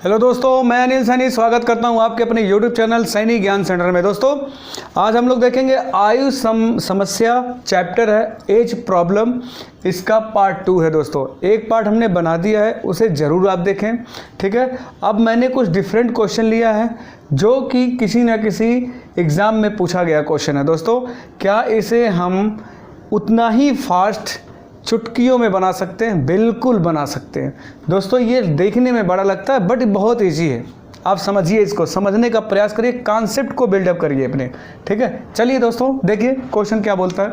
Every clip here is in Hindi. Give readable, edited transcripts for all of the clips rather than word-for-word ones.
हेलो दोस्तों, मैं अनिल सैनी स्वागत करता हूं आपके अपने YouTube चैनल सैनी ज्ञान सेंटर में। दोस्तों आज हम लोग देखेंगे आयु समस्या, चैप्टर है एज प्रॉब्लम, इसका पार्ट 2 है। दोस्तों एक पार्ट हमने बना दिया है, उसे ज़रूर आप देखें, ठीक है। अब मैंने कुछ डिफरेंट क्वेश्चन लिया है जो कि किसी न किसी एग्ज़ाम में पूछा गया क्वेश्चन है। दोस्तों क्या इसे हम उतना ही फास्ट चुटकियों में बना सकते हैं? बिल्कुल बना सकते हैं। दोस्तों ये देखने में बड़ा लगता है बट बहुत इजी है। आप समझिए, इसको समझने का प्रयास करिए, कॉन्सेप्ट को बिल्डअप करिए अपने, ठीक है। चलिए दोस्तों देखिए क्वेश्चन क्या बोलता है।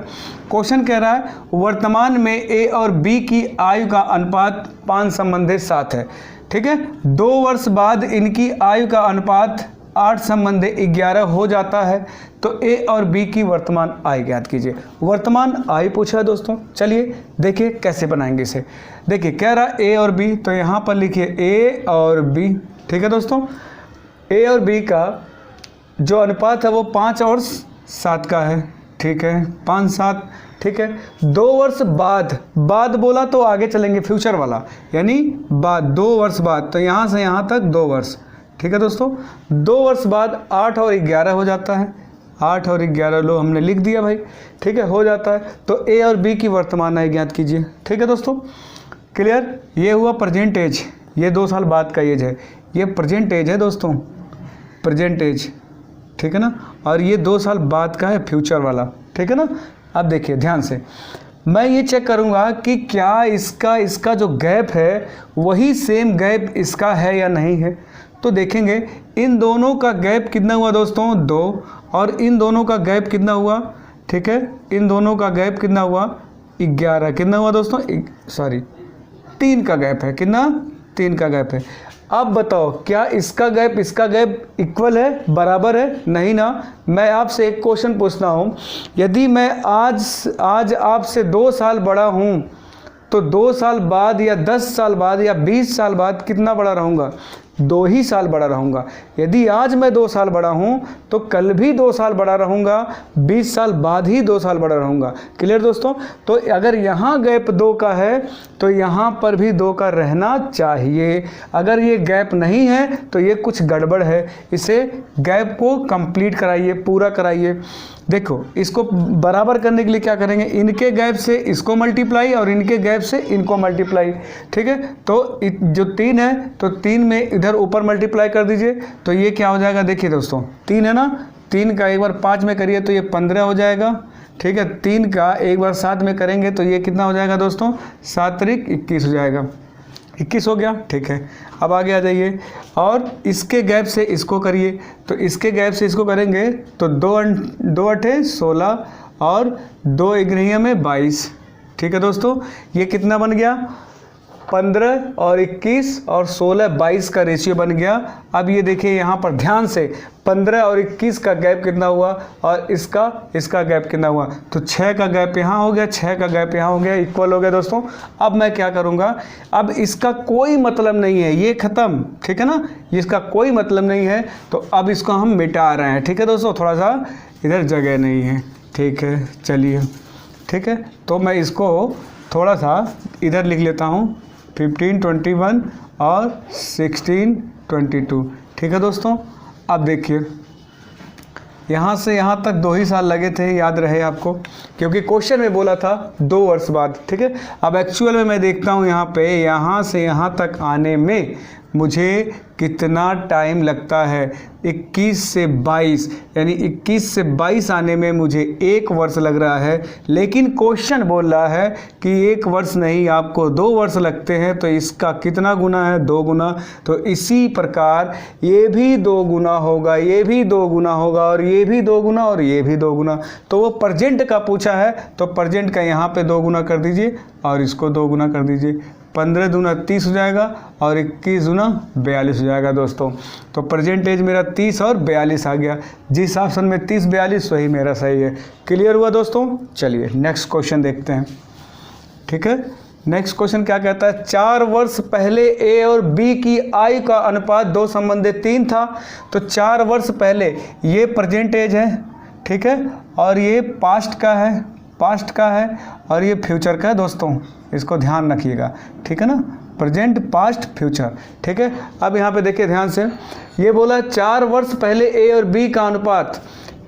क्वेश्चन कह रहा है वर्तमान में ए और बी की आयु का अनुपात 5:7 है, ठीक है। 2 वर्ष बाद इनकी आयु का अनुपात 8:11 हो जाता है, तो ए और बी की वर्तमान आयु ज्ञात कीजिए। वर्तमान आयु पूछा है दोस्तों। चलिए देखिए कैसे बनाएंगे इसे। देखिए कह रहा है ए और बी, तो यहाँ पर लिखिए ए और बी, ठीक है दोस्तों। ए और बी का जो अनुपात है वो 5 और 7 का है, ठीक है, 5-7, ठीक है। 2 वर्ष बाद बोला तो आगे चलेंगे फ्यूचर वाला, यानी बाद 2 वर्ष बाद, तो यहाँ से यहाँ तक 2 वर्ष, ठीक है दोस्तों। 2 वर्ष बाद 8 और 11 हो जाता है, 8 और 11 लो हमने लिख दिया भाई, ठीक है, हो जाता है। तो ए और बी की वर्तमान आयु ज्ञात कीजिए, ठीक है दोस्तों। क्लियर? ये हुआ प्रेजेंट एज, ये 2 साल बाद का एज है, ये प्रेजेंट एज है दोस्तों, प्रेजेंट एज, ठीक है ना। और ये 2 साल बाद का है फ्यूचर वाला, ठीक है ना। अब देखिए ध्यान से, मैं ये चेक करूँगा कि क्या इसका जो गैप है वही सेम गैप इसका है या नहीं है। तो देखेंगे इन दोनों का गैप कितना हुआ दोस्तों, 2, और इन दोनों का गैप कितना हुआ, ठीक है, इन दोनों का गैप कितना हुआ, 11। कितना हुआ दोस्तों, सॉरी 3 का गैप है, कितना, 3 का गैप है। अब बताओ क्या इसका गैप इक्वल है, बराबर है? नहीं ना। मैं आपसे एक क्वेश्चन पूछता हूँ, यदि मैं आज आपसे 2 साल बड़ा हूँ तो 2 साल बाद या 10 साल बाद या 20 साल बाद कितना बड़ा रहूँगा? 2 ही साल बड़ा रहूँगा। यदि आज मैं 2 साल बड़ा हूँ तो कल भी 2 साल बड़ा रहूँगा, 20 साल बाद ही 2 साल बड़ा रहूँगा। क्लियर दोस्तों? तो अगर यहाँ गैप 2 का है तो यहाँ पर भी 2 का रहना चाहिए। अगर ये गैप नहीं है तो ये कुछ गड़बड़ है, इसे गैप को कंप्लीट कराइए, पूरा कराइए। देखो इसको बराबर करने के लिए क्या करेंगे, इनके गैप से इसको मल्टीप्लाई और इनके गैप से इनको मल्टीप्लाई, ठीक है। तो जो 3 है तो 3 में इधर ऊपर मल्टीप्लाई कर दीजिए, तो ये क्या हो जाएगा, देखिए दोस्तों 3 है ना, 3 का एक बार 5 में करिए तो ये 15 हो जाएगा, ठीक है। 3 का एक बार 7 में करेंगे तो ये कितना हो जाएगा दोस्तों, 7 त्रिक 21 हो जाएगा, 21 हो गया, ठीक है। अब आगे आ जाइए और इसके गैप से इसको करिए, तो इसके गैप से इसको करेंगे तो 2 अठे 16 और 2 इग्निया में 22, ठीक है दोस्तों। ये कितना बन गया, 15 और 21 और 16 22 का रेशियो बन गया। अब ये देखिए यहाँ पर ध्यान से 15 और 21 का गैप कितना हुआ और इसका गैप कितना हुआ, तो 6 का गैप यहाँ हो गया, 6 का गैप यहाँ हो गया, इक्वल हो गया दोस्तों। अब मैं क्या करूँगा, अब इसका कोई मतलब नहीं है, ये ख़त्म, ठीक है ना, इसका कोई मतलब नहीं है, तो अब इसको हम मिटा रहे हैं, ठीक है दोस्तों। थोड़ा सा इधर जगह नहीं है, ठीक है, चलिए, ठीक है। तो मैं इसको थोड़ा सा इधर लिख लेता हूँ, 15, 21 और 16, 22, ठीक है दोस्तों। अब देखिए यहाँ से यहाँ तक 2 ही साल लगे थे, याद रहे आपको, क्योंकि क्वेश्चन में बोला था 2 वर्ष बाद, ठीक है। अब एक्चुअल में मैं देखता हूँ यहाँ पे, यहाँ से यहाँ तक आने में मुझे कितना टाइम लगता है, 21 से 22, यानी 21 से 22 आने में मुझे 1 वर्ष लग रहा है। लेकिन क्वेश्चन बोल रहा है कि 1 वर्ष नहीं, आपको 2 वर्ष लगते हैं, तो इसका कितना गुना है, 2 गुना। तो इसी प्रकार ये भी 2 गुना होगा, ये भी 2 गुना होगा, और ये भी 2 गुना, और ये भी 2 गुना। तो वो प्रेजेंट का पूछा है, तो प्रेजेंट का यहाँ पे 2 गुना कर दीजिए और इसको 2 गुना कर दीजिए। 15 दूना 30 हो जाएगा और 21 दूना 42 हो जाएगा दोस्तों। तो प्रेजेंट एज मेरा 30 और 42 आ गया। जिस ऑप्शन में 30-42 वही मेरा सही है। क्लियर हुआ दोस्तों? चलिए नेक्स्ट क्वेश्चन देखते हैं, ठीक है। नेक्स्ट क्वेश्चन क्या कहता है, 4 वर्ष पहले ए और बी की आयु का अनुपात 2:3 था। तो 4 वर्ष पहले ये प्रेजेंट एज है, ठीक है, और ये पास्ट का है और ये फ्यूचर का है दोस्तों, इसको ध्यान रखिएगा, ठीक है ना। Present, past, future. ठीक है, अब यहाँ पे देखिए ध्यान से, ये बोला 4 वर्ष पहले ए और बी का अनुपात,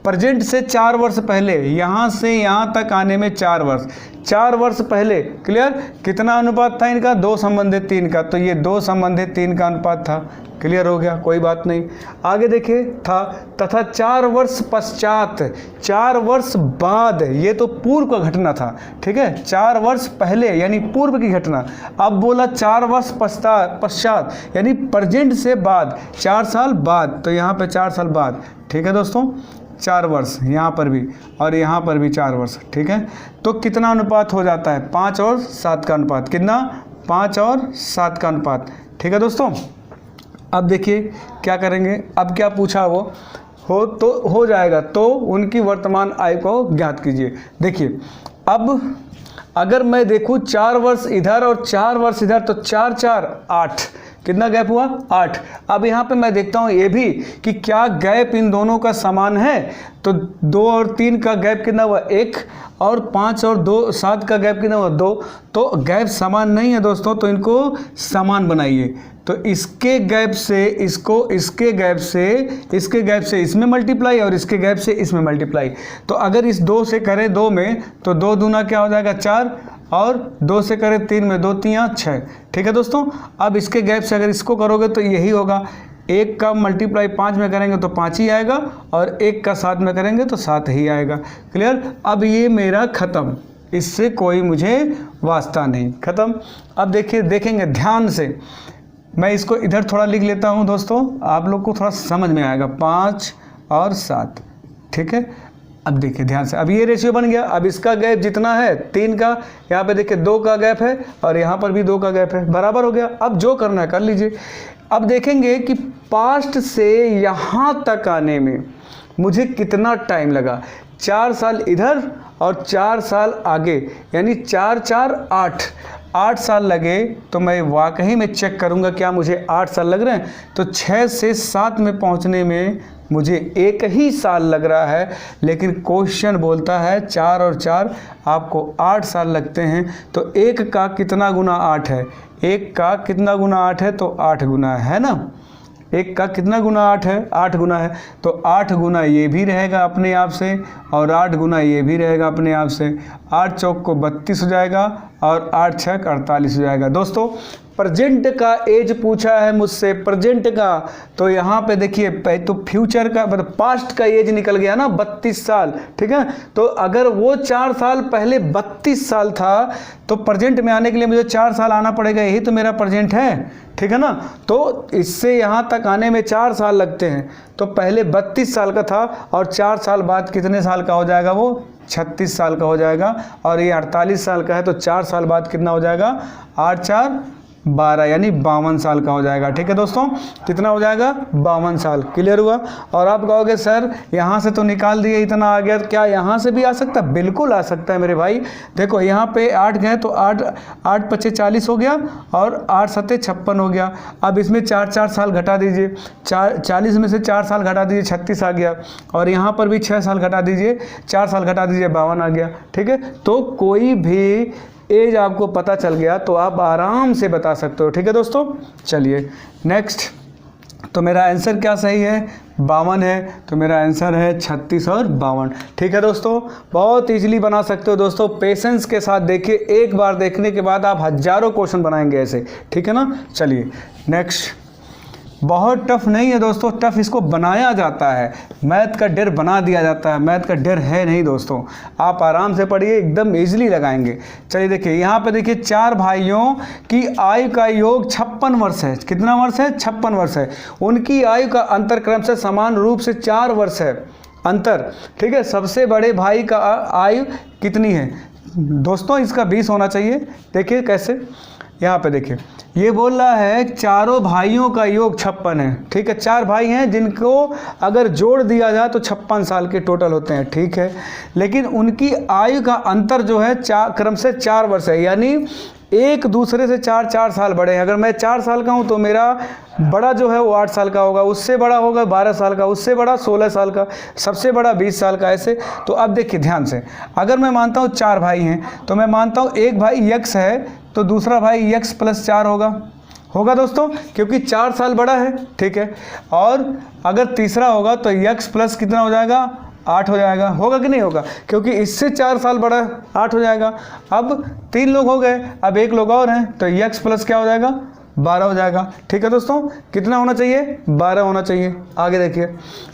प्रेजेंट से 4 वर्ष पहले, यहाँ से यहाँ तक आने में 4 वर्ष, 4 वर्ष पहले, क्लियर, कितना अनुपात था इनका, 2:3 का, तो ये 2:3 का अनुपात था। क्लियर हो गया, कोई बात नहीं। आगे देखिए था तथा 4 वर्ष पश्चात, 4 वर्ष बाद, ये तो पूर्व का घटना था। ठीक है, 4 वर्ष पहले यानी पूर्व की घटना। अब बोला 4 वर्ष पश्चात यानी प्रेजेंट से बाद, 4 साल बाद, तो यहाँ पे 4 साल बाद। ठीक है दोस्तों, 4 वर्ष यहाँ पर भी और यहाँ पर भी 4 वर्ष। ठीक है, तो कितना अनुपात हो जाता है, 5 और 7 का अनुपात। कितना, 5 और 7 का अनुपात। ठीक है दोस्तों, अब देखिए क्या करेंगे, अब क्या पूछा वो हो तो हो जाएगा, तो उनकी वर्तमान आयु को ज्ञात कीजिए। देखिए अब अगर मैं देखूँ 4 वर्ष इधर और 4 वर्ष इधर, तो 4 4 8, कितना गैप हुआ, 8। अब यहाँ पे मैं देखता हूँ ये भी कि क्या गैप इन दोनों का समान है, तो 2 और 3 का गैप कितना हुआ, 1, और 5 और 2 7 का गैप कितना हुआ, 2। तो गैप समान नहीं है दोस्तों, तो इनको समान बनाइए। तो इसके गैप से इसको, इसके गैप से इसमें मल्टीप्लाई और इसके गैप से इसमें मल्टीप्लाई। तो अगर इस 2 से करें 2 में, तो 2 दूना क्या हो जाएगा, 4, और 2 से करें 3 में, 2 3 6। ठीक है दोस्तों, अब इसके गैप से अगर इसको करोगे तो यही होगा, 1 का मल्टीप्लाई 5 में करेंगे तो 5 ही आएगा, और 1 का 7 में करेंगे तो 7 ही आएगा। क्लियर, अब ये मेरा ख़त्म, इससे कोई मुझे वास्ता नहीं, ख़त्म। अब देखिए, देखेंगे ध्यान से, मैं इसको इधर थोड़ा लिख लेता हूँ दोस्तों, आप लोग को थोड़ा समझ में आएगा, 5 और 7। ठीक है, अब देखिए ध्यान से, अब ये रेशियो बन गया। अब इसका गैप जितना है 3 का, यहाँ पे देखिए 2 का गैप है और यहाँ पर भी 2 का गैप है, बराबर हो गया। अब जो करना है कर लीजिए। अब देखेंगे कि पास्ट से यहाँ तक आने में मुझे कितना टाइम लगा, 4 साल इधर और 4 साल आगे, यानी 4 4 8 साल लगे। तो मैं वाकई में चेक करूंगा क्या मुझे 8 साल लग रहे हैं, तो 6 से 7 में पहुंचने में मुझे 1 ही साल लग रहा है, लेकिन क्वेश्चन बोलता है 4 और 4 आपको 8 साल लगते हैं। तो 1 का कितना गुना 8 है, 1 का कितना गुना 8 है, तो 8 गुना है ना, 1 का कितना गुना 8 है, 8 गुना है, तो 8 गुना ये भी रहेगा अपने आप से, और 8 गुना ये भी रहेगा अपने आप से। 8 चौक को 32 हो जाएगा और 8 छक 48 हो जाएगा। दोस्तों प्रेजेंट का एज पूछा है मुझसे, प्रेजेंट का, तो यहाँ पे देखिए तो फ्यूचर का मतलब पास्ट का एज निकल गया ना, 32 साल। ठीक है, तो अगर वो 4 साल पहले 32 साल था, तो प्रेजेंट में आने के लिए मुझे 4 साल आना पड़ेगा, यही तो मेरा प्रेजेंट है। ठीक है ना, तो इससे यहाँ तक आने में 4 साल लगते हैं, तो पहले 32 साल का था और 4 साल बाद कितने साल का हो जाएगा, वो 36 साल का हो जाएगा, और ये 48 साल का है, तो 4 साल बाद कितना हो जाएगा, 8 4 12 यानी 52 साल का हो जाएगा। ठीक है दोस्तों, कितना हो जाएगा, 52 साल। क्लियर हुआ। और आप कहोगे सर यहाँ से तो निकाल दिए, इतना आ गया, क्या यहाँ से भी आ सकता है? बिल्कुल आ सकता है मेरे भाई। देखो यहाँ पे 8 गए तो 8 8 5 40 हो गया और 8 7 56 हो गया। अब इसमें 4 4 साल घटा दीजिए, 40 में से 4 साल घटा दीजिए 36 आ गया, और यहाँ पर भी 6 साल घटा दीजिए, 4 साल घटा दीजिए 52 आ गया। ठीक है, तो कोई भी एज आपको पता चल गया तो आप आराम से बता सकते हो। ठीक है दोस्तों, चलिए नेक्स्ट। तो मेरा आंसर क्या सही है, 52 है, तो मेरा आंसर है 36 और 52। ठीक है दोस्तों, बहुत इजीली बना सकते हो दोस्तों, पेशेंस के साथ देखिए, एक बार देखने के बाद आप हजारों क्वेश्चन बनाएंगे ऐसे। ठीक है ना, चलिए नेक्स्ट। बहुत टफ नहीं है दोस्तों, टफ इसको बनाया जाता है, मैथ का डर बना दिया जाता है, मैथ का डर है नहीं दोस्तों। आप आराम से पढ़िए, एकदम इजीली लगाएंगे। चलिए देखिए यहाँ पे देखिए, 4 भाइयों की आयु का योग 56 वर्ष है। कितना वर्ष है, 56 वर्ष है। उनकी आयु का अंतर क्रम से समान रूप से 4 वर्ष है अंतर। ठीक है, सबसे बड़े भाई का आयु कितनी है दोस्तों, इसका 20 होना चाहिए। देखिए कैसे, यहाँ पे देखिए ये बोल रहा है चारों भाइयों का योग 56 है। ठीक है, 4 भाई हैं जिनको अगर जोड़ दिया जाए तो 56 साल के टोटल होते हैं। ठीक है, लेकिन उनकी आयु का अंतर जो है क्रम से 4 वर्ष है, यानी एक दूसरे से 4 साल बड़े हैं। अगर मैं 4 साल का हूं तो मेरा बड़ा जो है वो 8 साल का होगा, उससे बड़ा होगा 12 साल का, उससे बड़ा 16 साल का, सबसे बड़ा 20 साल का, ऐसे। तो अब देखिए ध्यान से, अगर मैं मानता हूँ 4 भाई हैं तो मैं मानता हूँ एक भाई यक्स है, तो दूसरा भाई x + 4 होगा दोस्तों, क्योंकि 4 साल बड़ा है, ठीक है। और अगर तीसरा होगा तो x प्लस कितना हो जाएगा, 8 हो जाएगा। होगा कि नहीं होगा, क्योंकि इससे 4 साल बड़ा है, 8 हो जाएगा। अब 3 लोग हो गए, अब 1 लोग और हैं, तो x प्लस क्या हो जाएगा, 12 हो जाएगा। ठीक है दोस्तों, कितना होना चाहिए, 12 होना चाहिए। आगे देखिए,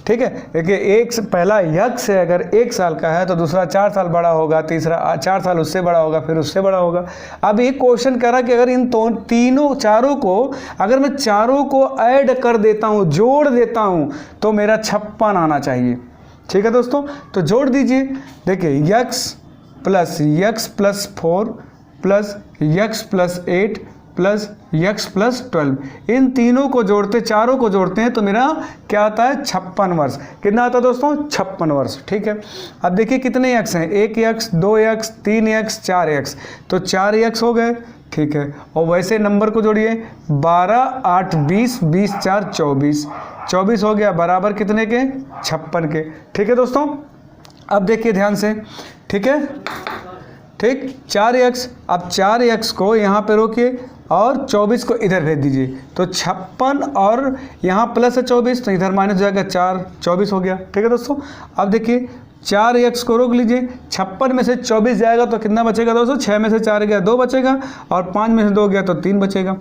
ठीक है। देखिए एक पहला x है, अगर 1 साल का है तो दूसरा 4 साल बड़ा होगा, तीसरा 4 साल उससे बड़ा होगा, फिर उससे बड़ा होगा। अब एक क्वेश्चन कह रहा कि अगर इन चारों को अगर मैं चारों को ऐड कर देता हूँ, जोड़ देता हूँ, तो मेरा 56 आना चाहिए। ठीक है दोस्तों, तो जोड़ दीजिए। देखिए x + 4 plus x + 8 plus x + 12, इन तीनों को जोड़ते, चारों को जोड़ते हैं तो मेरा क्या आता है, 56 वर्ष। कितना आता है दोस्तों, 56 वर्ष। ठीक है। अब देखिए कितने x हैं, 1x, 2x, 3x, 4x, तो 4x हो गए। ठीक है। और वैसे नंबर को जोड़िए, 12, 8, 20, 20, 4, 24, 24 हो गया, बराबर कितने के, 56 के। ठीक है दोस्तों, अब देखिए ध्यान से, ठीक है, ठीक, 4x, अब 4x को यहाँ पे रोकिए और 24 को इधर भेज दीजिए, तो 56 और यहाँ प्लस है 24, तो इधर माइनस हो जाएगा 4, 24 हो गया। ठीक है दोस्तों, अब देखिए 4x को रोक लीजिए, 56 में से 24 जाएगा तो कितना बचेगा दोस्तों, 6 में से 4 गया 2 बचेगा, और 5 में से 2 गया तो 3 बचेगा।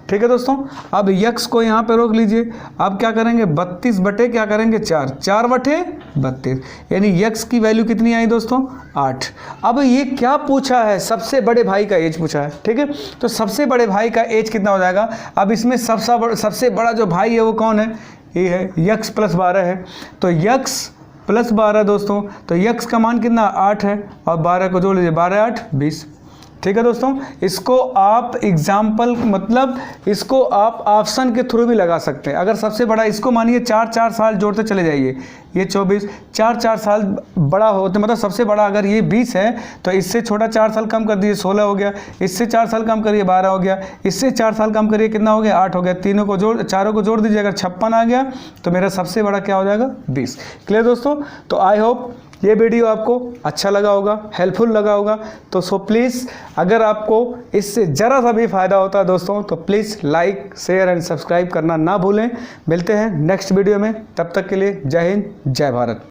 ठीक है दोस्तों, अब x को यहाँ पे रोक लीजिए। अब क्या करेंगे, 32 बटे क्या करेंगे, 4, 4 बटे 32, यानी x की वैल्यू कितनी आई दोस्तों, 8। अब ये क्या पूछा है, सबसे बड़े भाई का एज पूछा है। ठीक है, तो सबसे बड़े भाई का एज कितना हो जाएगा। अब इसमें सबसे बड़ा जो भाई है वो कौन है, ये है x + 12 है, तो x + 12 दोस्तों, तो x का मान कितना, 8 है, और 12 को जोड़ लीजिए, 12, 8, 20। ठीक है दोस्तों, इसको आप एग्जाम्पल मतलब इसको आप ऑप्शन के थ्रू भी लगा सकते हैं। अगर सबसे बड़ा इसको मानिए 4 साल जोड़ते चले जाइए, ये 24, 4 साल बड़ा होते, मतलब सबसे बड़ा अगर ये 20 है तो इससे छोटा 4 साल कम कर दीजिए, 16 हो गया, इससे 4 साल कम करिए, 12 हो गया, इससे 4 साल कम करिए, कितना हो गया, 8 हो गया। चारों को जोड़ दीजिए, अगर 56 आ गया तो मेरा सबसे बड़ा क्या हो जाएगा, 20। क्लियर दोस्तों, तो आई होप ये वीडियो आपको अच्छा लगा होगा, हेल्पफुल लगा होगा। तो प्लीज़ अगर आपको इससे ज़रा सा भी फ़ायदा होता है दोस्तों, तो please like, share and subscribe करना ना भूलें। मिलते हैं नेक्स्ट वीडियो में, तब तक के लिए जय हिंद, जय भारत।